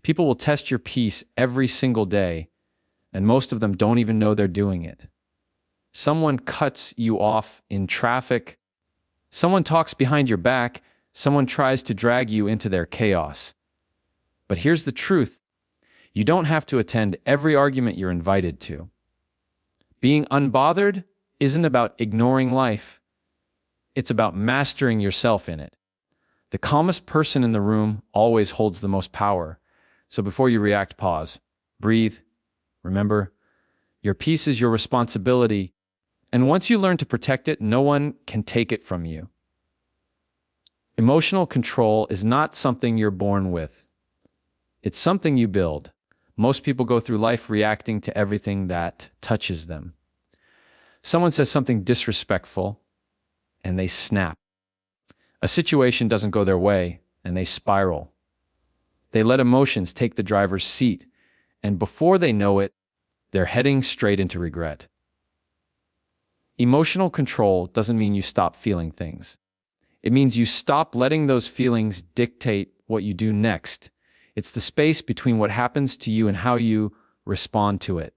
People will test your peace every single day, and most of them don't even know they're doing it. Someone cuts you off in traffic. Someone talks behind your back. Someone tries to drag you into their chaos. But here's the truth. You don't have to attend every argument you're invited to. Being unbothered isn't about ignoring life. It's about mastering yourself in it. The calmest person in the room always holds the most power. So before you react, pause, breathe. Remember, your peace is your responsibility. And once you learn to protect it, no one can take it from you. Emotional control is not something you're born with. It's something you build. Most people go through life reacting to everything that touches them. Someone says something disrespectful, and they snap. A situation doesn't go their way, and they spiral. They let emotions take the driver's seat, and before they know it, they're heading straight into regret. Emotional control doesn't mean you stop feeling things. It means you stop letting those feelings dictate what you do next. It's the space between what happens to you and how you respond to it.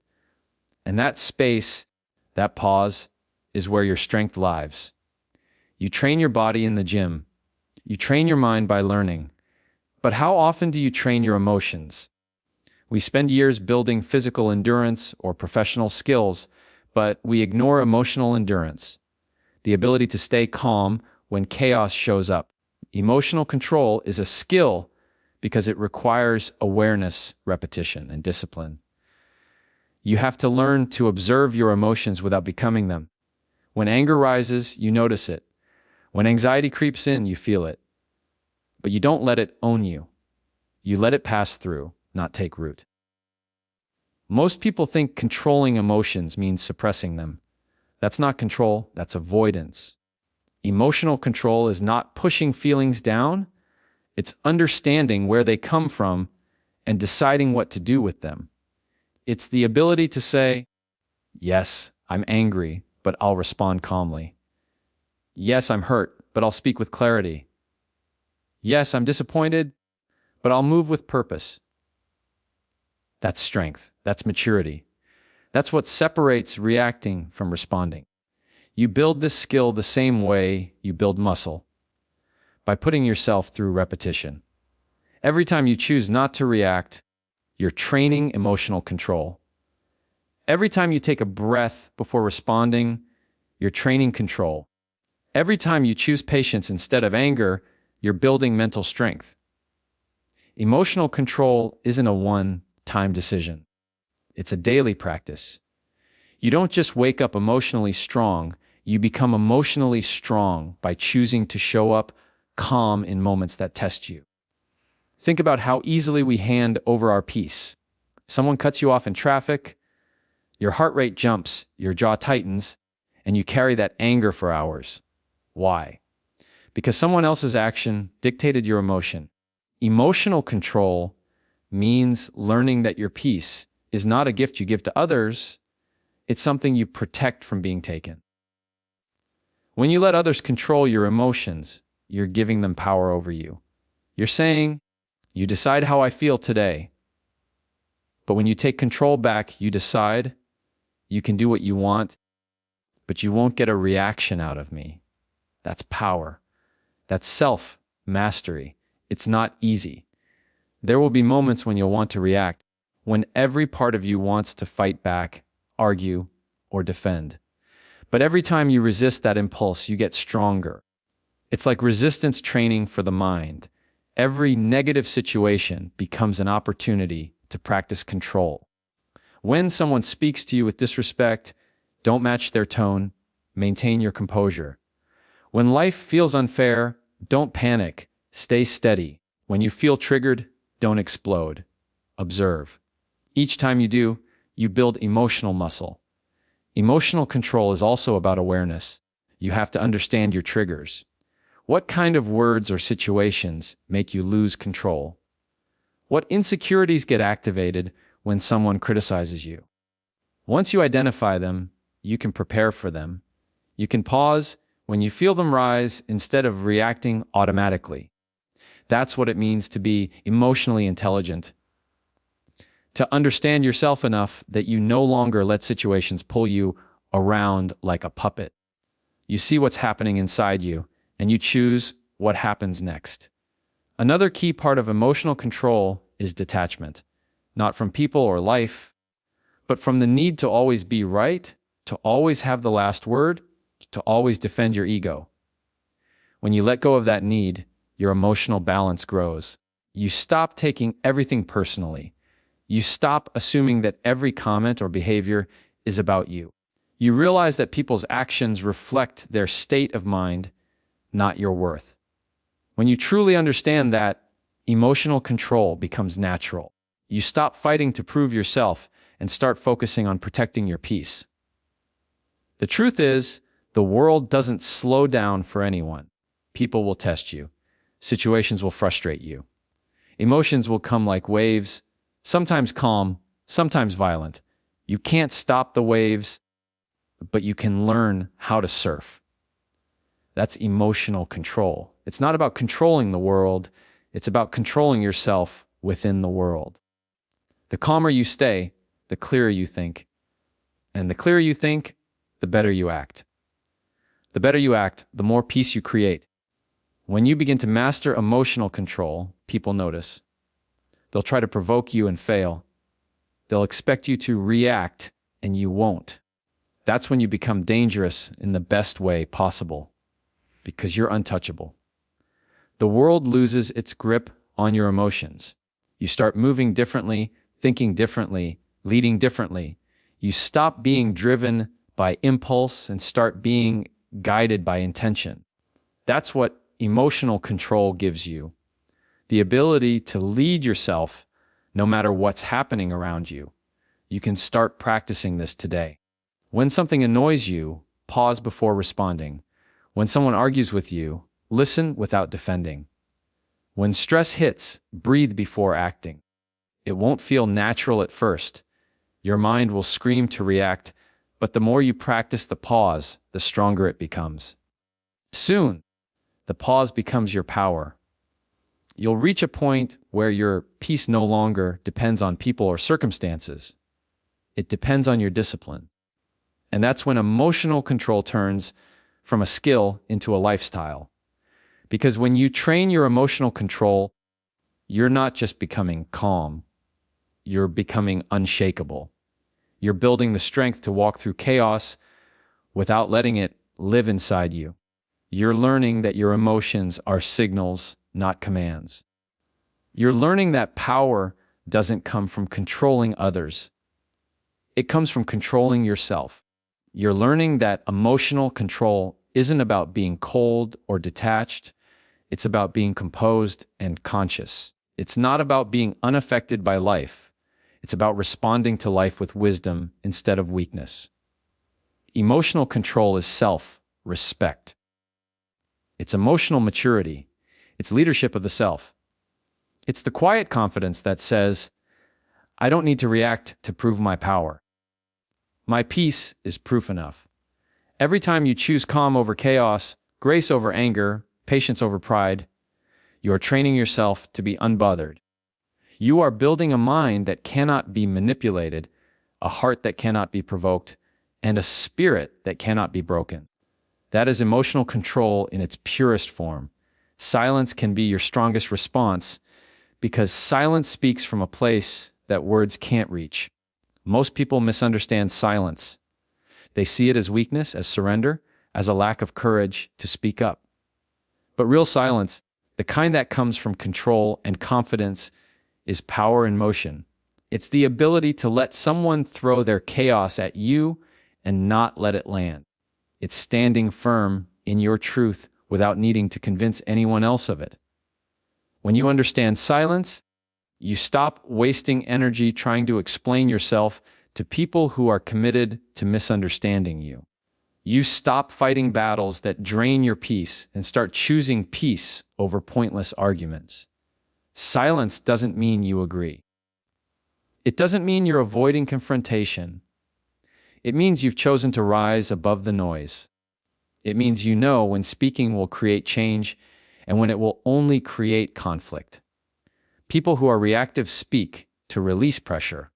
And that space, that pause, is where your strength lies. You train your body in the gym. You train your mind by learning. But how often do you train your emotions? We spend years building physical endurance or professional skills, but we ignore emotional endurance, the ability to stay calm when chaos shows up. Emotional control is a skill because it requires awareness, repetition, and discipline. You have to learn to observe your emotions without becoming them. When anger rises, you notice it. When anxiety creeps in, you feel it. But you don't let it own you. You let it pass through, not take root. Most people think controlling emotions means suppressing them. That's not control, that's avoidance. Emotional control is not pushing feelings down, it's understanding where they come from and deciding what to do with them. It's the ability to say, yes, I'm angry, but I'll respond calmly. Yes, I'm hurt, but I'll speak with clarity. Yes, I'm disappointed, but I'll move with purpose. That's strength. That's maturity. That's what separates reacting from responding. You build this skill the same way you build muscle, by putting yourself through repetition. Every time you choose not to react, you're training emotional control. Every time you take a breath before responding, you're training control. Every time you choose patience instead of anger, you're building mental strength. Emotional control isn't a one-time decision. It's a daily practice. You don't just wake up emotionally strong, you become emotionally strong by choosing to show up calm in moments that test you. Think about how easily we hand over our peace. Someone cuts you off in traffic, your heart rate jumps, your jaw tightens, and you carry that anger for hours. Why? Because someone else's action dictated your emotion. Emotional control means learning that your peace is not a gift you give to others, it's something you protect from being taken. When you let others control your emotions, you're giving them power over you. You're saying, you decide how I feel today. But when you take control back, you decide, you can do what you want, but you won't get a reaction out of me. That's power. That's self-mastery. It's not easy. There will be moments when you'll want to react, when every part of you wants to fight back, argue, or defend. But every time you resist that impulse, you get stronger. It's like resistance training for the mind. Every negative situation becomes an opportunity to practice control. When someone speaks to you with disrespect, don't match their tone, maintain your composure. When life feels unfair, don't panic, stay steady. When you feel triggered, don't explode. Observe. Each time you do, you build emotional muscle. Emotional control is also about awareness. You have to understand your triggers. What kind of words or situations make you lose control? What insecurities get activated when someone criticizes you? Once you identify them, you can prepare for them. You can pause when you feel them rise instead of reacting automatically. That's what it means to be emotionally intelligent. to understand yourself enough that you no longer let situations pull you around like a puppet. You see what's happening inside you, and you choose what happens next. Another key part of emotional control is detachment, not from people or life, but from the need to always be right, to always have the last word, to always defend your ego. When you let go of that need, your emotional balance grows. You stop taking everything personally. You stop assuming that every comment or behavior is about you. You realize that people's actions reflect their state of mind, not your worth. When you truly understand that, emotional control becomes natural. You stop fighting to prove yourself and start focusing on protecting your peace. The truth is, the world doesn't slow down for anyone. People will test you. Situations will frustrate you. Emotions will come like waves, sometimes calm, sometimes violent. You can't stop the waves, but you can learn how to surf. That's emotional control. It's not about controlling the world, it's about controlling yourself within the world. The calmer you stay, the clearer you think. And the clearer you think, the better you act. The better you act, the more peace you create. When you begin to master emotional control, people notice. They'll try to provoke you and fail. They'll expect you to react, and you won't. That's when you become dangerous in the best way possible, because you're untouchable. The world loses its grip on your emotions. You start moving differently, thinking differently, leading differently. You stop being driven by impulse and start being guided by intention. That's what emotional control gives you. The ability to lead yourself no matter what's happening around you. You can start practicing this today. When something annoys you, pause before responding. When someone argues with you, listen without defending. When stress hits, breathe before acting. It won't feel natural at first. Your mind will scream to react, but the more you practice the pause, the stronger it becomes. Soon, the pause becomes your power. You'll reach a point where your peace no longer depends on people or circumstances. It depends on your discipline. And that's when emotional control turns from a skill into a lifestyle. Because when you train your emotional control, you're not just becoming calm, you're becoming unshakable. You're building the strength to walk through chaos without letting it live inside you. You're learning that your emotions are signals, not commands. You're learning that power doesn't come from controlling others. It comes from controlling yourself. You're learning that emotional control isn't about being cold or detached. It's about being composed and conscious. It's not about being unaffected by life. It's about responding to life with wisdom instead of weakness. Emotional control is self-respect. It's emotional maturity. It's leadership of the self. It's the quiet confidence that says, I don't need to react to prove my power. My peace is proof enough. Every time you choose calm over chaos, grace over anger, patience over pride, you are training yourself to be unbothered. You are building a mind that cannot be manipulated, a heart that cannot be provoked, and a spirit that cannot be broken. That is emotional control in its purest form. Silence can be your strongest response because silence speaks from a place that words can't reach. Most people misunderstand silence. They see it as weakness, as surrender, as a lack of courage to speak up. But real silence, the kind that comes from control and confidence, is power in motion. It's the ability to let someone throw their chaos at you and not let it land. It's standing firm in your truth without needing to convince anyone else of it. When you understand silence, you stop wasting energy trying to explain yourself to people who are committed to misunderstanding you. You stop fighting battles that drain your peace and start choosing peace over pointless arguments. Silence doesn't mean you agree. It doesn't mean you're avoiding confrontation. It means you've chosen to rise above the noise. It means you know when speaking will create change and when it will only create conflict. People who are reactive speak to release pressure.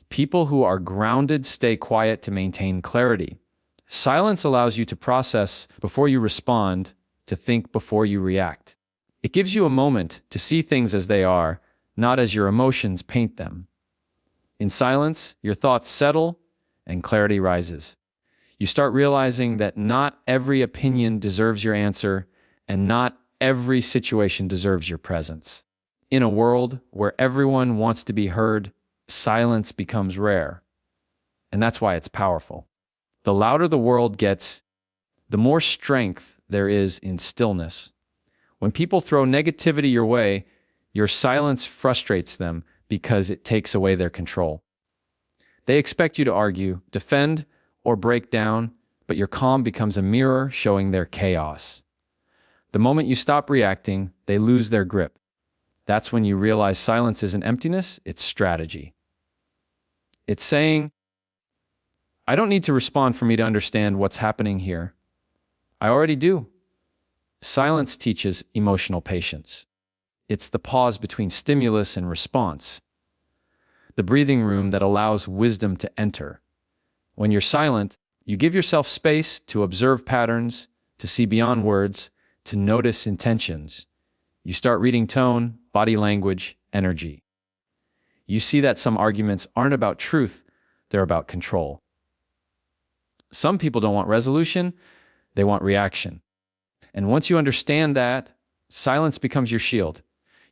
People who are grounded stay quiet to maintain clarity. Silence allows you to process before you respond, to think before you react. It gives you a moment to see things as they are, not as your emotions paint them. In silence, your thoughts settle and clarity rises. You start realizing that not every opinion deserves your answer, and not every situation deserves your presence. In a world where everyone wants to be heard, silence becomes rare. And that's why it's powerful. The louder the world gets, the more strength there is in stillness. When people throw negativity your way, your silence frustrates them because it takes away their control. They expect you to argue, defend, or break down, but your calm becomes a mirror showing their chaos. The moment you stop reacting, they lose their grip. That's when you realize silence isn't emptiness, it's strategy. It's saying, I don't need to respond for me to understand what's happening here. I already do. Silence teaches emotional patience. It's the pause between stimulus and response. The breathing room that allows wisdom to enter. When you're silent, you give yourself space to observe patterns, to see beyond words, to notice intentions. You start reading tone, body language, energy. You see that some arguments aren't about truth, they're about control. Some people don't want resolution, they want reaction. And once you understand that, silence becomes your shield.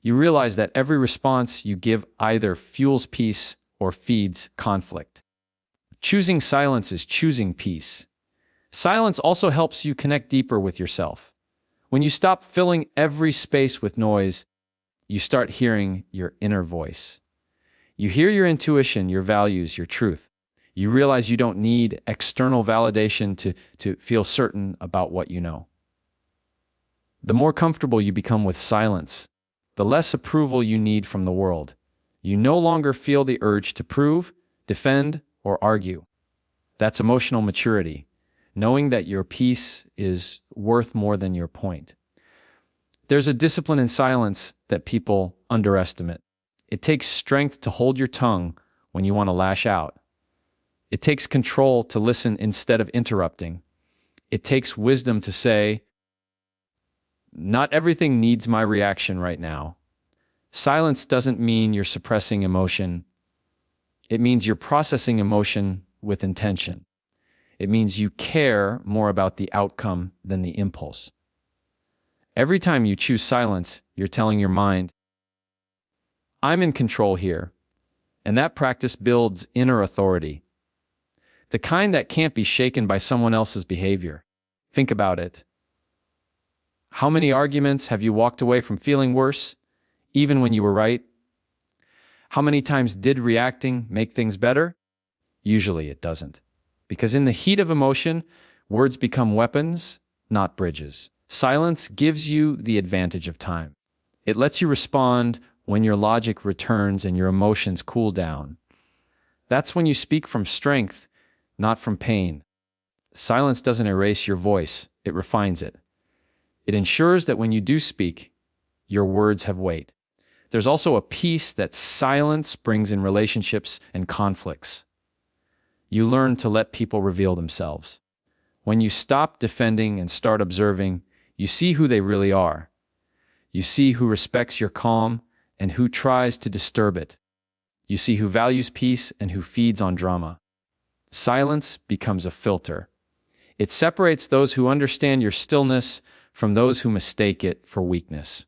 You realize that every response you give either fuels peace or feeds conflict. Choosing silence is choosing peace. Silence also helps you connect deeper with yourself. When you stop filling every space with noise, you start hearing your inner voice. You hear your intuition, your values, your truth. You realize you don't need external validation to feel certain about what you know. The more comfortable you become with silence, the less approval you need from the world. You no longer feel the urge to prove, defend, or argue. That's emotional maturity, knowing that your peace is worth more than your point. There's a discipline in silence that people underestimate. It takes strength to hold your tongue when you want to lash out. It takes control to listen instead of interrupting. It takes wisdom to say, not everything needs my reaction right now. Silence doesn't mean you're suppressing emotion. It means you're processing emotion with intention. It means you care more about the outcome than the impulse. Every time you choose silence, you're telling your mind, I'm in control here. And that practice builds inner authority. The kind that can't be shaken by someone else's behavior. Think about it. How many arguments have you walked away from feeling worse, even when you were right? How many times did reacting make things better? Usually it doesn't. Because in the heat of emotion, words become weapons, not bridges. Silence gives you the advantage of time. It lets you respond when your logic returns and your emotions cool down. That's when you speak from strength, not from pain. Silence doesn't erase your voice, it refines it. It ensures that when you do speak, your words have weight. There's also a peace that silence brings in relationships and conflicts. You learn to let people reveal themselves. When you stop defending and start observing, you see who they really are. You see who respects your calm and who tries to disturb it. You see who values peace and who feeds on drama. Silence becomes a filter. It separates those who understand your stillness from those who mistake it for weakness.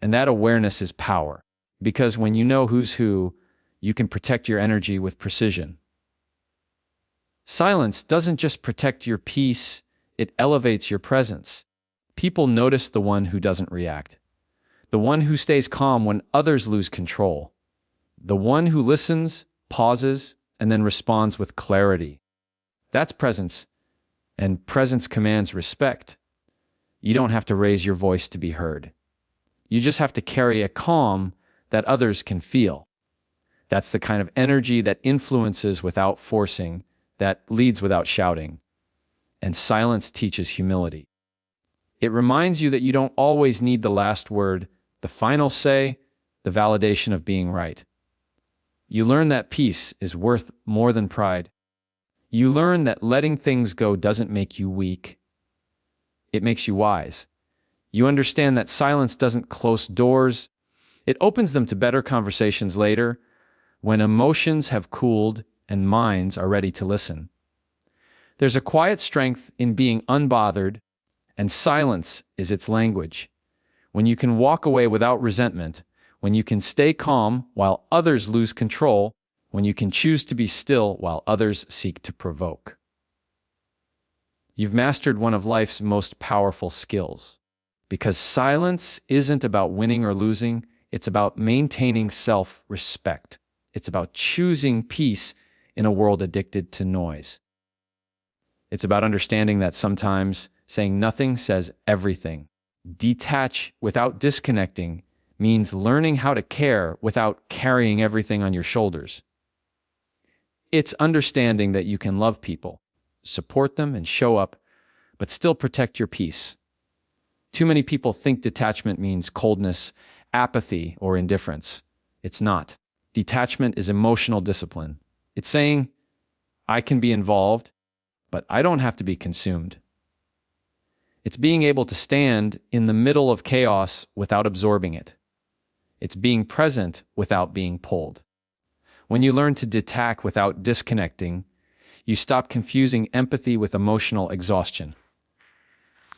And that awareness is power, because when you know who's who, you can protect your energy with precision. Silence doesn't just protect your peace, it elevates your presence. People notice the one who doesn't react, the one who stays calm when others lose control, the one who listens, pauses, and then responds with clarity. That's presence, and presence commands respect. You don't have to raise your voice to be heard. You just have to carry a calm that others can feel. That's the kind of energy that influences without forcing, that leads without shouting. And silence teaches humility. It reminds you that you don't always need the last word, the final say, the validation of being right. You learn that peace is worth more than pride. You learn that letting things go doesn't make you weak. It makes you wise. You understand that silence doesn't close doors. It opens them to better conversations later, when emotions have cooled and minds are ready to listen. There's a quiet strength in being unbothered, and silence is its language. When you can walk away without resentment, when you can stay calm while others lose control, when you can choose to be still while others seek to provoke. You've mastered one of life's most powerful skills. Because silence isn't about winning or losing, it's about maintaining self-respect. It's about choosing peace in a world addicted to noise. It's about understanding that sometimes saying nothing says everything. Detach without disconnecting means learning how to care without carrying everything on your shoulders. It's understanding that you can love people, support them, and show up, but still protect your peace. Too many people think detachment means coldness, apathy, or indifference. It's not. Detachment is emotional discipline. It's saying, I can be involved, but I don't have to be consumed. It's being able to stand in the middle of chaos without absorbing it. It's being present without being pulled. When you learn to detach without disconnecting, you stop confusing empathy with emotional exhaustion.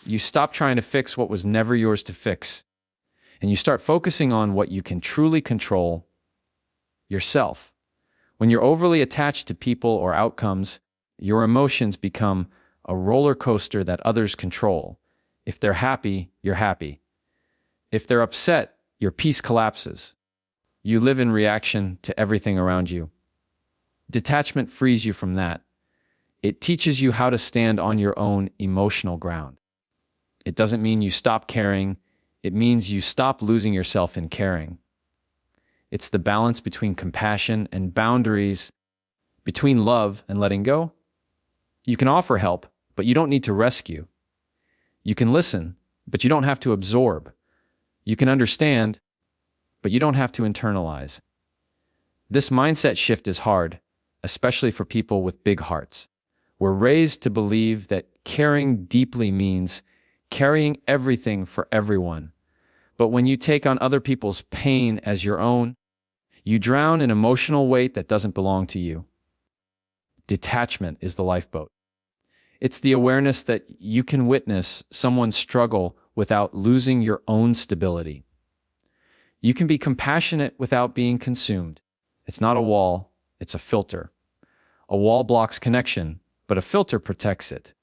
You stop trying to fix what was never yours to fix, and you start focusing on what you can truly control: yourself. When you're overly attached to people or outcomes, your emotions become a roller coaster that others control. If they're happy, you're happy. If they're upset, your peace collapses. You live in reaction to everything around you. Detachment frees you from that. It teaches you how to stand on your own emotional ground. It doesn't mean you stop caring. It means you stop losing yourself in caring. It's the balance between compassion and boundaries, between love and letting go. You can offer help, but you don't need to rescue. You can listen, but you don't have to absorb. You can understand, but you don't have to internalize. This mindset shift is hard, especially for people with big hearts. We're raised to believe that caring deeply means carrying everything for everyone. But when you take on other people's pain as your own, you drown in emotional weight that doesn't belong to you. Detachment is the lifeboat. It's the awareness that you can witness someone's struggle without losing your own stability. You can be compassionate without being consumed. It's not a wall, it's a filter. A wall blocks connection, but a filter protects it.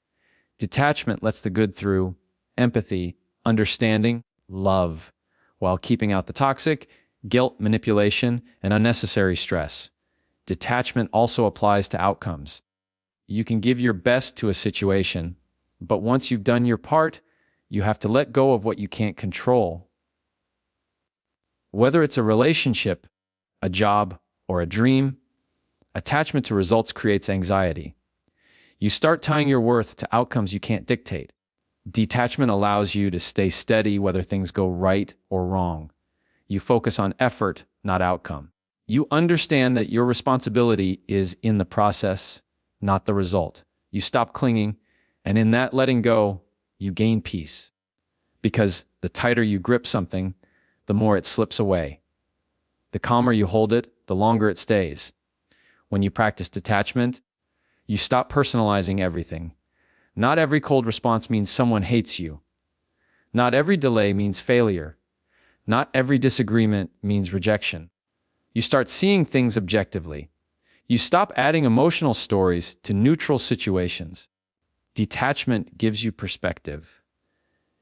Detachment lets the good through: empathy, understanding, love, while keeping out the toxic, guilt, manipulation, and unnecessary stress. Detachment also applies to outcomes. You can give your best to a situation, but once you've done your part, you have to let go of what you can't control. Whether it's a relationship, a job, or a dream, attachment to results creates anxiety. You start tying your worth to outcomes you can't dictate. Detachment allows you to stay steady whether things go right or wrong. You focus on effort, not outcome. You understand that your responsibility is in the process, not the result. You stop clinging, and in that letting go, you gain peace. Because the tighter you grip something, the more it slips away. The calmer you hold it, the longer it stays. When you practice detachment, you stop personalizing everything. Not every cold response means someone hates you. Not every delay means failure. Not every disagreement means rejection. You start seeing things objectively. You stop adding emotional stories to neutral situations. Detachment gives you perspective.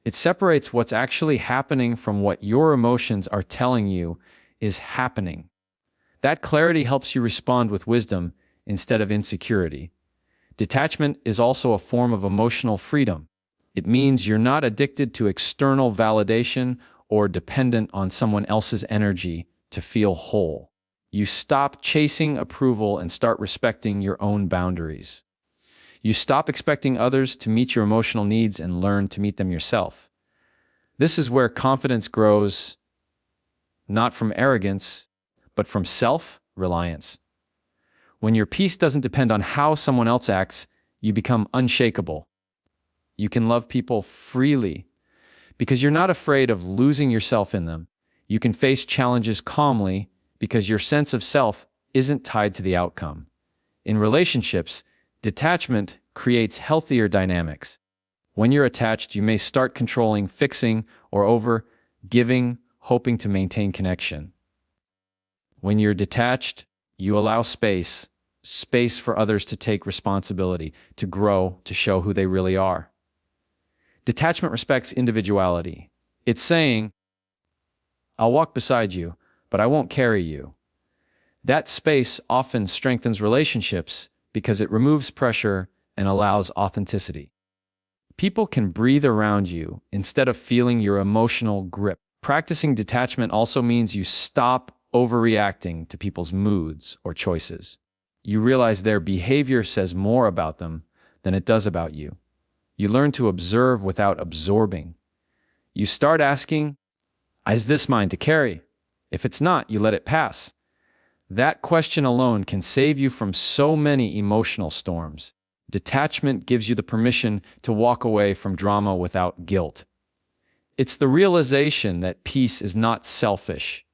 It separates what's actually happening from what your emotions are telling you is happening. That clarity helps you respond with wisdom instead of insecurity. Detachment is also a form of emotional freedom. It means you're not addicted to external validation or dependent on someone else's energy to feel whole. You stop chasing approval and start respecting your own boundaries. You stop expecting others to meet your emotional needs and learn to meet them yourself. This is where confidence grows, not from arrogance, but from reliance. When your peace doesn't depend on how someone else acts, you become unshakable. You can love people freely because you're not afraid of losing yourself in them. You can face challenges calmly because your sense of self isn't tied to the outcome. In relationships, detachment creates healthier dynamics. When you're attached, you may start controlling, fixing, or over-giving, hoping to maintain connection. When you're detached, you allow space for others to take responsibility, to grow, to show who they really are. Detachment respects individuality. It's saying, I'll walk beside you, but I won't carry you. That space often strengthens relationships because it removes pressure and allows authenticity. People can breathe around you instead of feeling your emotional grip. Practicing detachment also means you stop overreacting to people's moods or choices. You realize their behavior says more about them than it does about you. You learn to observe without absorbing. You start asking, is this mine to carry? If it's not, you let it pass. That question alone can save you from so many emotional storms. Detachment gives you the permission to walk away from drama without guilt. It's the realization that peace is not selfish.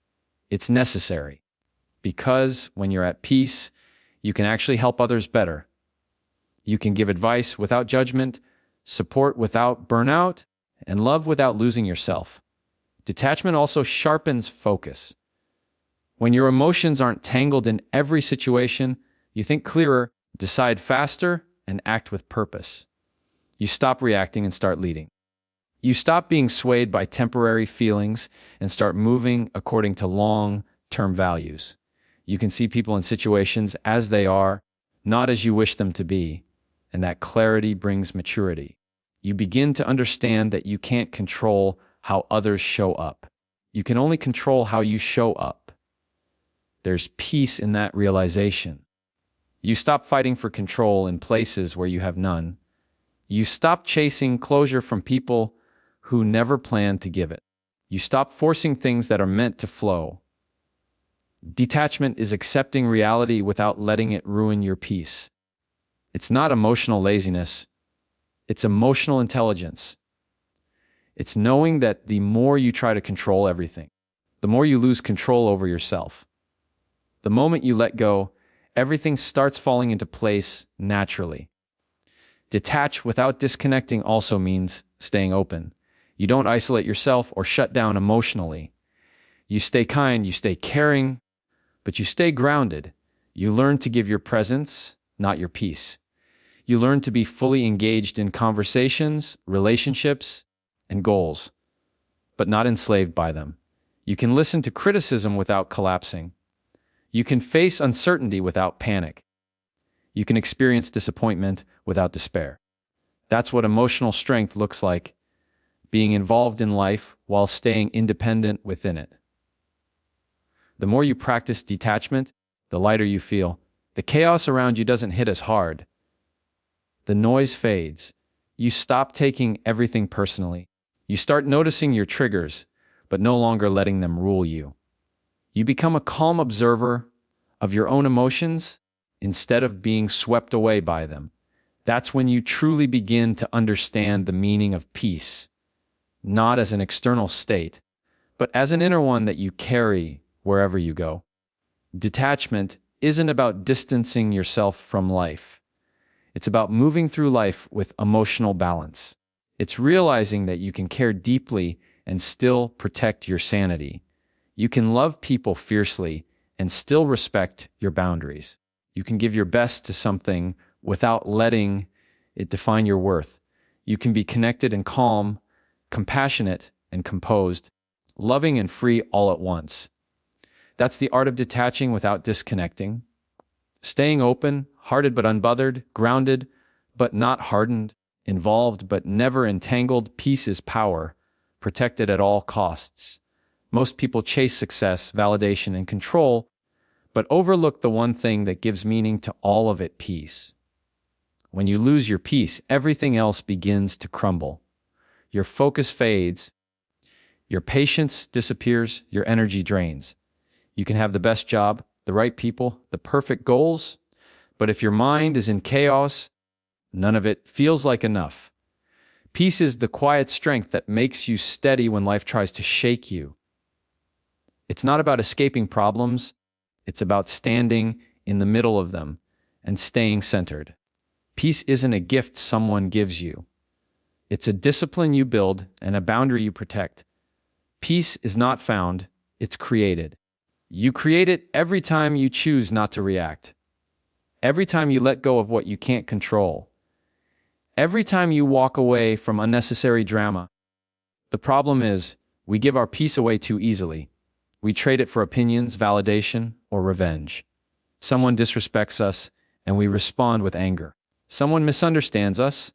It's necessary. Because when you're at peace, you can actually help others better. You can give advice without judgment, support without burnout, and love without losing yourself. Detachment also sharpens focus. When your emotions aren't tangled in every situation, you think clearer, decide faster, and act with purpose. You stop reacting and start leading. You stop being swayed by temporary feelings and start moving according to long-term values. You can see people and situations as they are, not as you wish them to be, and that clarity brings maturity. You begin to understand that you can't control how others show up. You can only control how you show up. There's peace in that realization. You stop fighting for control in places where you have none. You stop chasing closure from people who never planned to give it. You stop forcing things that are meant to flow. Detachment is accepting reality without letting it ruin your peace. It's not emotional laziness. It's emotional intelligence. It's knowing that the more you try to control everything, the more you lose control over yourself. The moment you let go, everything starts falling into place naturally. Detach without disconnecting also means staying open. You don't isolate yourself or shut down emotionally. You stay kind, you stay caring, but you stay grounded. You learn to give your presence, not your peace. You learn to be fully engaged in conversations, relationships, and goals, but not enslaved by them. You can listen to criticism without collapsing. You can face uncertainty without panic. You can experience disappointment without despair. That's what emotional strength looks like, being involved in life while staying independent within it. The more you practice detachment, the lighter you feel. The chaos around you doesn't hit as hard. The noise fades. You stop taking everything personally. You start noticing your triggers, but no longer letting them rule you. You become a calm observer of your own emotions instead of being swept away by them. That's when you truly begin to understand the meaning of peace, not as an external state, but as an inner one that you carry wherever you go. Detachment isn't about distancing yourself from life. It's about moving through life with emotional balance. It's realizing that you can care deeply and still protect your sanity. You can love people fiercely and still respect your boundaries. You can give your best to something without letting it define your worth. You can be connected and calm, compassionate and composed, loving and free all at once. That's the art of detaching without disconnecting. Staying open, hearted but unbothered, grounded but not hardened, involved but never entangled. Peace is power, protected at all costs. Most people chase success, validation, and control, but overlook the one thing that gives meaning to all of it: peace. When you lose your peace, everything else begins to crumble. Your focus fades, your patience disappears, your energy drains. You can have the best job, the right people, the perfect goals. But if your mind is in chaos, none of it feels like enough. Peace is the quiet strength that makes you steady when life tries to shake you. It's not about escaping problems. It's about standing in the middle of them and staying centered. Peace isn't a gift someone gives you. It's a discipline you build and a boundary you protect. Peace is not found, it's created. You create it every time you choose not to react. Every time you let go of what you can't control. Every time you walk away from unnecessary drama. The problem is, we give our peace away too easily. We trade it for opinions, validation, or revenge. Someone disrespects us, and we respond with anger. Someone misunderstands us,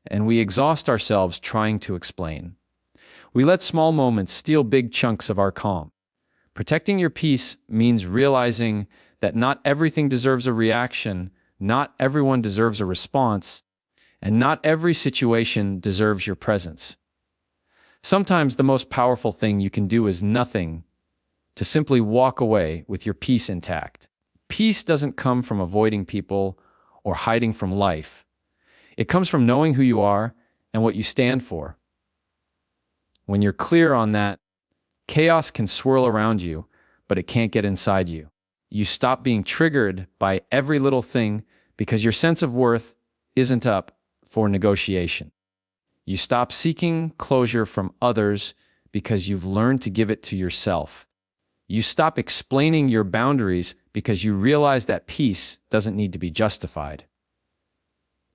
and we exhaust ourselves trying to explain. We let small moments steal big chunks of our calm. Protecting your peace means realizing that not everything deserves a reaction, not everyone deserves a response, and not every situation deserves your presence. Sometimes the most powerful thing you can do is nothing, to simply walk away with your peace intact. Peace doesn't come from avoiding people or hiding from life. It comes from knowing who you are and what you stand for. When you're clear on that, chaos can swirl around you, but it can't get inside you. You stop being triggered by every little thing because your sense of worth isn't up for negotiation. You stop seeking closure from others because you've learned to give it to yourself. You stop explaining your boundaries because you realize that peace doesn't need to be justified.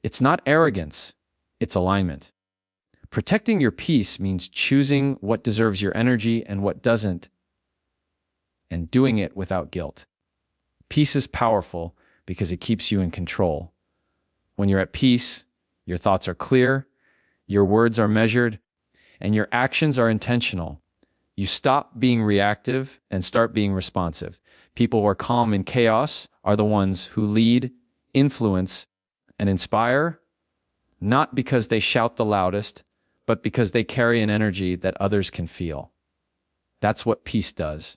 It's not arrogance, it's alignment. Protecting your peace means choosing what deserves your energy and what doesn't, and doing it without guilt. Peace is powerful because it keeps you in control. When you're at peace, your thoughts are clear, your words are measured, and your actions are intentional. You stop being reactive and start being responsive. People who are calm in chaos are the ones who lead, influence, and inspire, not because they shout the loudest, but because they carry an energy that others can feel. That's what peace does.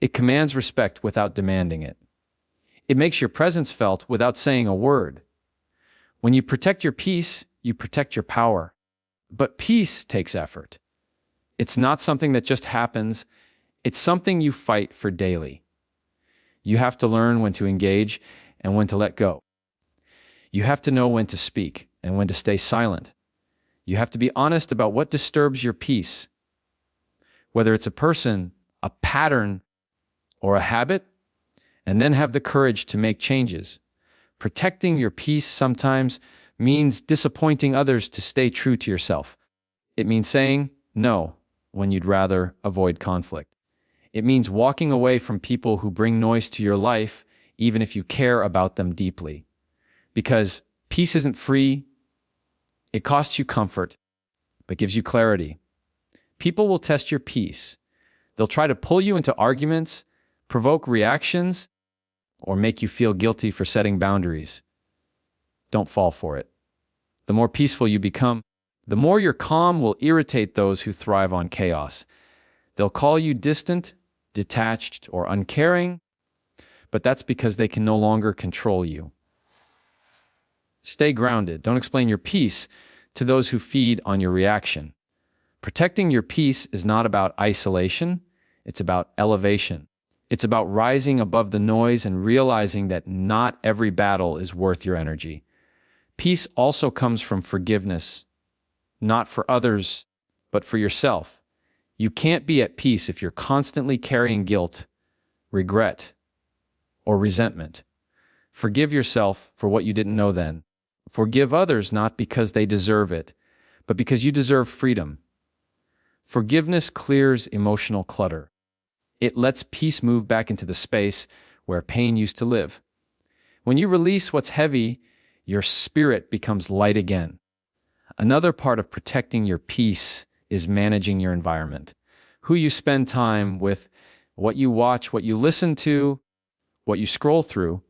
It commands respect without demanding it. It makes your presence felt without saying a word. When you protect your peace, you protect your power. But peace takes effort. It's not something that just happens. It's something you fight for daily. You have to learn when to engage and when to let go. You have to know when to speak and when to stay silent. You have to be honest about what disturbs your peace. Whether it's a person, a pattern, or a habit, and then have the courage to make changes. Protecting your peace sometimes means disappointing others to stay true to yourself. It means saying no when you'd rather avoid conflict. It means walking away from people who bring noise to your life, even if you care about them deeply. Because peace isn't free. It costs you comfort, but gives you clarity. People will test your peace. They'll try to pull you into arguments, provoke reactions, or make you feel guilty for setting boundaries. Don't fall for it. The more peaceful you become, the more your calm will irritate those who thrive on chaos. They'll call you distant, detached, or uncaring, but that's because they can no longer control you. Stay grounded. Don't explain your peace to those who feed on your reaction. Protecting your peace is not about isolation, it's about elevation. It's about rising above the noise and realizing that not every battle is worth your energy. Peace also comes from forgiveness, not for others, but for yourself. You can't be at peace if you're constantly carrying guilt, regret, or resentment. Forgive yourself for what you didn't know then. Forgive others not because they deserve it, but because you deserve freedom. Forgiveness clears emotional clutter. It lets peace move back into the space where pain used to live. When you release what's heavy, your spirit becomes light again. Another part of protecting your peace is managing your environment. Who you spend time with, what you watch, what you listen to, what you scroll through,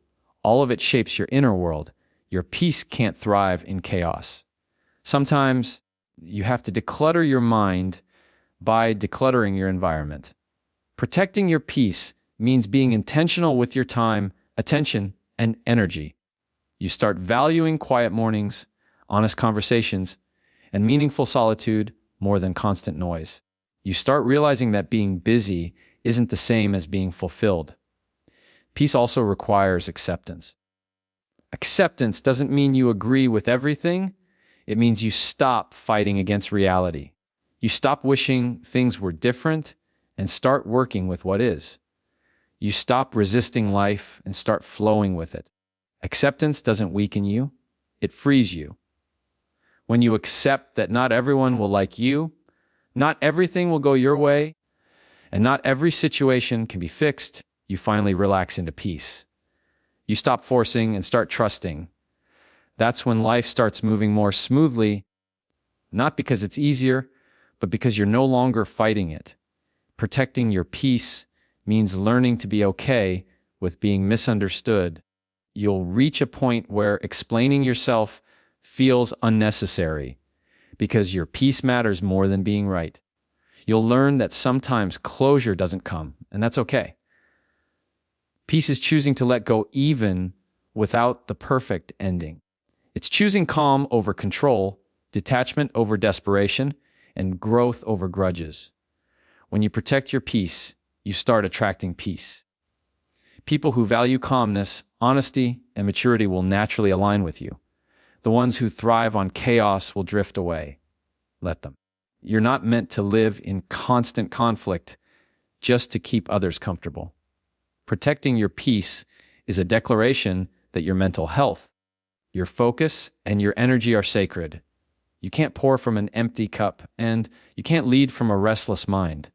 all of it shapes your inner world. Your peace can't thrive in chaos. Sometimes you have to declutter your mind by decluttering your environment. Protecting your peace means being intentional with your time, attention, and energy. You start valuing quiet mornings, honest conversations, and meaningful solitude more than constant noise. You start realizing that being busy isn't the same as being fulfilled. Peace also requires acceptance. Acceptance doesn't mean you agree with everything. It means you stop fighting against reality. You stop wishing things were different and start working with what is. You stop resisting life and start flowing with it. Acceptance doesn't weaken you, it frees you. When you accept that not everyone will like you, not everything will go your way, and not every situation can be fixed, you finally relax into peace. You stop forcing and start trusting. That's when life starts moving more smoothly, not because it's easier, but because you're no longer fighting it. Protecting your peace means learning to be okay with being misunderstood. You'll reach a point where explaining yourself feels unnecessary because your peace matters more than being right. You'll learn that sometimes closure doesn't come, and that's okay. Peace is choosing to let go even without the perfect ending. It's choosing calm over control, detachment over desperation, and growth over grudges. When you protect your peace, you start attracting peace. People who value calmness, honesty, and maturity will naturally align with you. The ones who thrive on chaos will drift away. Let them. You're not meant to live in constant conflict just to keep others comfortable. Protecting your peace is a declaration that your mental health, your focus, and your energy are sacred. You can't pour from an empty cup, and you can't lead from a restless mind.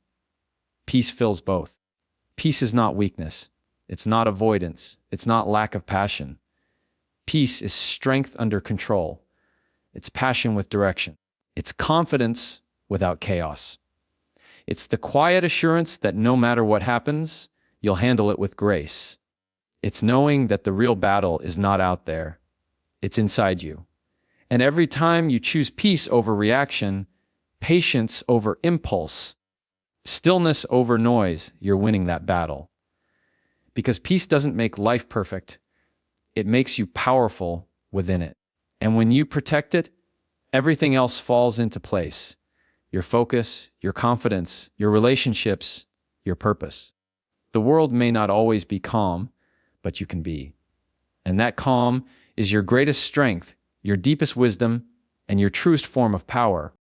Peace fills both. Peace is not weakness. It's not avoidance. It's not lack of passion. Peace is strength under control. It's passion with direction. It's confidence without chaos. It's the quiet assurance that no matter what happens, you'll handle it with grace. It's knowing that the real battle is not out there. It's inside you. And every time you choose peace over reaction, patience over impulse, stillness over noise, you're winning that battle. Because peace doesn't make life perfect. It makes you powerful within it. And when you protect it, everything else falls into place. Your focus, your confidence, your relationships, your purpose. The world may not always be calm, but you can be. And that calm is your greatest strength, your deepest wisdom, and your truest form of power.